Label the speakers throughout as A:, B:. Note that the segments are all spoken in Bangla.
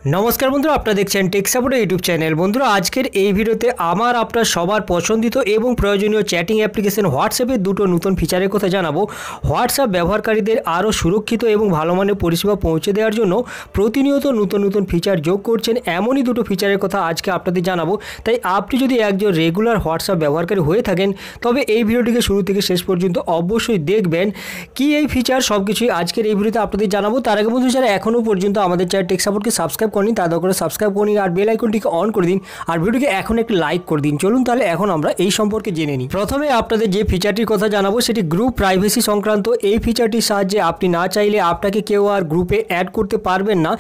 A: नमस्कार बंधुरा आपनारा देखছেন টেক সাপোর্ট ইউটিউব চ্যানেল। বন্ধুরা আজকের এই ভিডিওতে আমার আপনার সবার পছন্দিত এবং প্রয়োজনীয় চ্যাটিং অ্যাপ্লিকেশন হোয়াটসঅ্যাপের দুটো নতুন ফিচারের কথা জানাবো। হোয়াটসঅ্যাপ ব্যবহারকারীদের আরও সুরক্ষিত এবং ভালো মানের পরিষেবা পৌঁছে দেওয়ার জন্য প্রতিনিয়ত নতুন নতুন ফিচার যোগ করছেন, এমনই দুটো ফিচারের কথা আজকে আপনাদের জানাবো। তাই আপনি যদি একজন রেগুলার হোয়াটসঅ্যাপ ব্যবহারকারী হয়ে থাকেন তবে এই ভিডিওটিকে শুরু থেকে শেষ পর্যন্ত অবশ্যই দেখবেন। কি এই ফিচার সব কিছুই আজকের এই ভিডিওতে আপনাদের জানাবো। তার আগে বন্ধু যারা এখনও পর্যন্ত আমাদের চ্যানেল টেক সাপোর্টকে সাবস্ক্রাইব করেনি তাদের করে সাবস্ক্রাইব করে নিন আর বেল আইকনটিকে অন করে দিন আর ভিডিওকে এখন একটি লাইক করে দিন। চলুন তাহলে এখন আমরা এই সম্পর্কে জেনে নিই। প্রথমে আপনাদের যে ফিচারটির কথা জানাবো সেটি গ্রুপ প্রাইভেসি সংক্রান্ত। এই ফিচারটির সাহায্যে আপনি না চাইলে আপনাকে কেউ আর গ্রুপে অ্যাড করতে পারবেন না,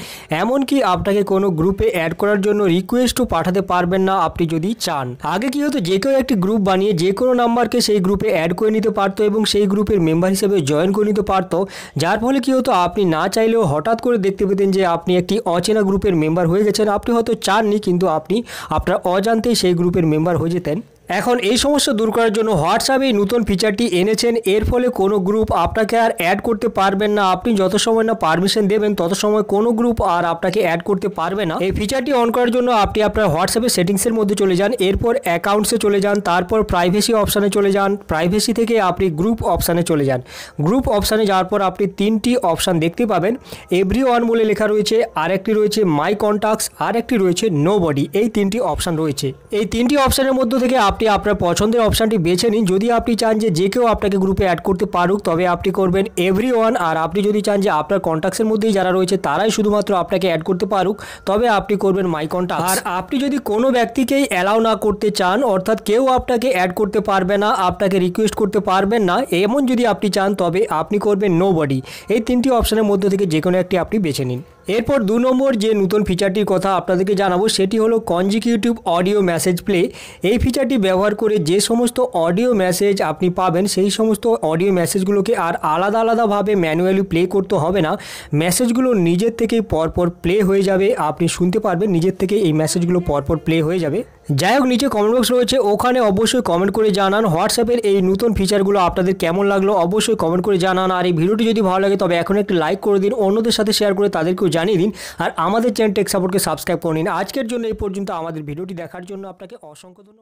A: এমনকি আপনাকে কোনো গ্রুপে অ্যাড করার জন্য রিকোয়েস্টও পাঠাতে পারবেন না আপনি যদি চান। আগে কি হতো, যে কেউ একটি গ্রুপ বানিয়ে যে কোনো নাম্বারকে সেই গ্রুপে অ্যাড করে নিতে পারতো এবং সেই গ্রুপের মেম্বার হিসেবে জয়েন করে নিতে পারতো, যার ফলে কি হতো আপনি না চাইলেও হঠাৎ করে দেখতে পেতেন যে আপনি একটি অচেনা গ্রুপের মেম্বার হয়ে গেছেন। আপনি হয়তো চাননি কিন্তু আপনি আপনার অজান্তেই সেই গ্রুপের মেম্বার হয়ে যেতেন। এখন এই সমস্যা দূর করার জন্য হোয়াটসঅ্যাপ এই নতুন ফিচারটি এনেছেন। এর ফলে কোনো গ্রুপ আপনাকে আর অ্যাড করতে পারবেন না। আপনি যত সময় না পারমিশন দেবেন তত সময় কোনো গ্রুপ আর আপনাকে অ্যাড করতে পারবে না। এই ফিচারটি অন করার জন্য আপনি আপনার হোয়াটসঅ্যাপের সেটিংসের মধ্যে চলে যান, এরপর অ্যাকাউন্টসে চলে যান, তারপর প্রাইভেসি অপশানে চলে যান, প্রাইভেসি থেকে আপনি গ্রুপ অপশানে চলে যান। গ্রুপ অপশানে যাওয়ার পর আপনি তিনটি অপশান দেখতে পাবেন। এভরিওয়ান বলে লেখা রয়েছে, আরেকটি রয়েছে মাই কন্ট্যাক্টস, আর একটি রয়েছে নোবডি। এই তিনটি অপশান রয়েছে। এই তিনটি অপশানের মধ্য থেকে আপনি আপনার পছন্দের অপশানটি বেছে নিন। যদি আপনি চান যে কেউ আপনাকে গ্রুপে অ্যাড করতে পারুক তবে আপনি করবেন এভরিওয়ান, আর আপনি যদি চান যে আপনার কন্ট্যাক্টসের মধ্যেই যারা রয়েছে তারাই শুধুমাত্র আপনাকে অ্যাড করতে পারুক তবে আপনি করবেন মাই কন্ট্যাক্টস। আর আপনি যদি কোনো ব্যক্তিকেই অ্যালাউ না করতে চান, অর্থাৎ কেউ আপনাকে অ্যাড করতে পারবে না, আপনাকে রিকোয়েস্ট করতে পারবেন না, এমন যদি আপনি চান তবে আপনি করবেন নোবডি। এই তিনটি অপশানের মধ্যে থেকে যে কোনো একটি আপনি বেছে নিন। এরপর 2 নম্বর যে নতুন ফিচারটির কথা আপনাদেরকে জানাবো সেটি হলো কনজিকিউটিভ অডিও মেসেজ প্লে। এই ফিচারটি ব্যবহার করে যে সমস্ত অডিও মেসেজ আপনি পাবেন সেই সমস্ত অডিও মেসেজগুলোকে আর আলাদা আলাদাভাবে ম্যানুয়ালি প্লে করতে হবে না। মেসেজগুলো নিজের থেকেই পরপর প্লে হয়ে যাবে, আপনি শুনতে পারবেন নিজের থেকে এই মেসেজগুলো পরপর প্লে হয়ে যাবে। যাই হোক, নিচে কমেন্ট বক্স রয়েছে, ওখানে অবশ্যই কমেন্ট করে জানান হোয়াটসঅ্যাপের এই নতুন ফিচারগুলো আপনাদের কেমন লাগলো অবশ্যই কমেন্ট করে জানান। আর এই ভিডিওটি যদি ভালো লাগে তবে এখন একটি লাইক করে দিন, অন্যদের সাথে শেয়ার করে তাদেরকেও জানিয়ে দিন আর আমাদের চ্যানেল টেক সাপোর্টকে সাবস্ক্রাইব করে নিন। আজকের জন্য এই পর্যন্ত। আমাদের ভিডিওটি দেখার জন্য আপনাকে অসংখ্য ধন্যবাদ।